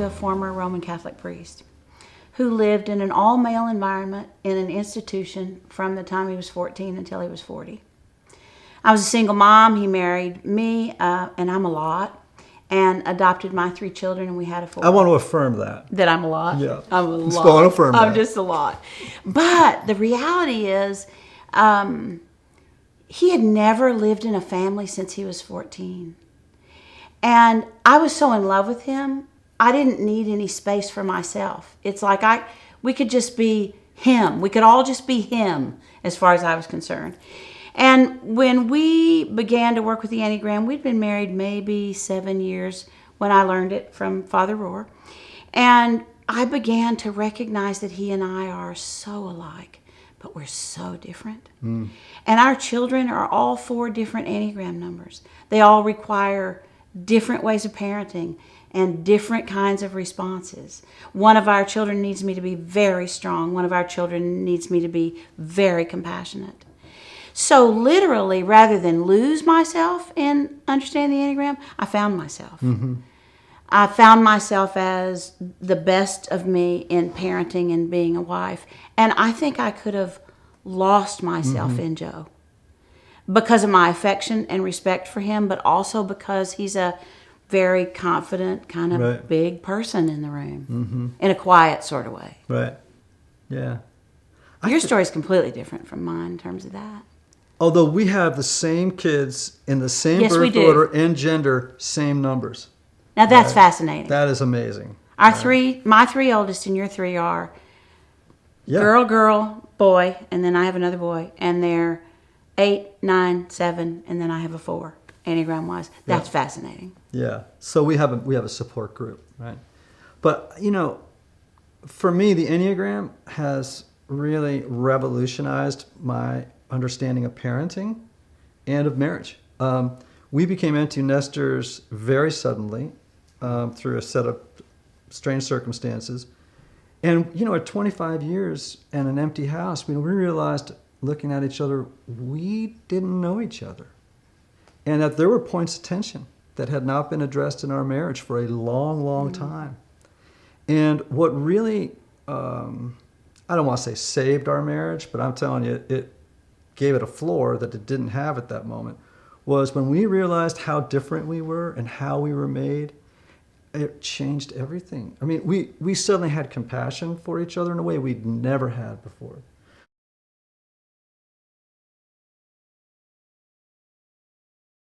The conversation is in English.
a former Roman Catholic priest who lived in an all-male environment in an institution from the time he was 14 until he was 40. I was a single mom. He married me, and I'm a lot, and adopted my 3 children, and we had a 4. I want to affirm that. That I'm a lot? Yeah. I'm a lot. I want to affirm that. I'm just a lot. But the reality is, he had never lived in a family since he was 14. And I was so in love with him, I didn't need any space for myself. It's like we could just be him. We could all just be him as far as I was concerned. And when we began to work with the Enneagram, we'd been married maybe 7 years when I learned it from Father Rohr. And I began to recognize that he and I are so alike, but we're so different. And our children are all 4 different Enneagram numbers. They all require different ways of parenting and different kinds of responses. One of our children needs me to be very strong. One of our children needs me to be very compassionate. So literally, rather than lose myself in understanding the Enneagram, I found myself. I found myself as the best of me in parenting and being a wife. And I think I could have lost myself in Joe because of my affection and respect for him, but also because he's a very confident, kind of big person in the room, in a quiet sort of way. Right. Yeah. Your story is completely different from mine in terms of that. Although we have the same kids in the same Yes, we birth do. order and gender, same numbers. Now that's fascinating. That is amazing. Our 3, my 3 oldest and your 3 are girl, boy, and then I have another boy, and they're 8, 9, 7, and then I have a 4, Enneagram-wise. That's fascinating. Yeah. So we have a support group, right? But, for me, the Enneagram has really revolutionized my understanding of parenting and of marriage. We became empty nesters very suddenly through a set of strange circumstances. And, at 25 years and an empty house, we realized, looking at each other, we didn't know each other. And that there were points of tension that had not been addressed in our marriage for a long, long time. And what really, I don't want to say saved our marriage, but I'm telling you, it gave it a floor that it didn't have at that moment, was when we realized how different we were and how we were made. It changed everything. I mean, we suddenly had compassion for each other in a way we'd never had before.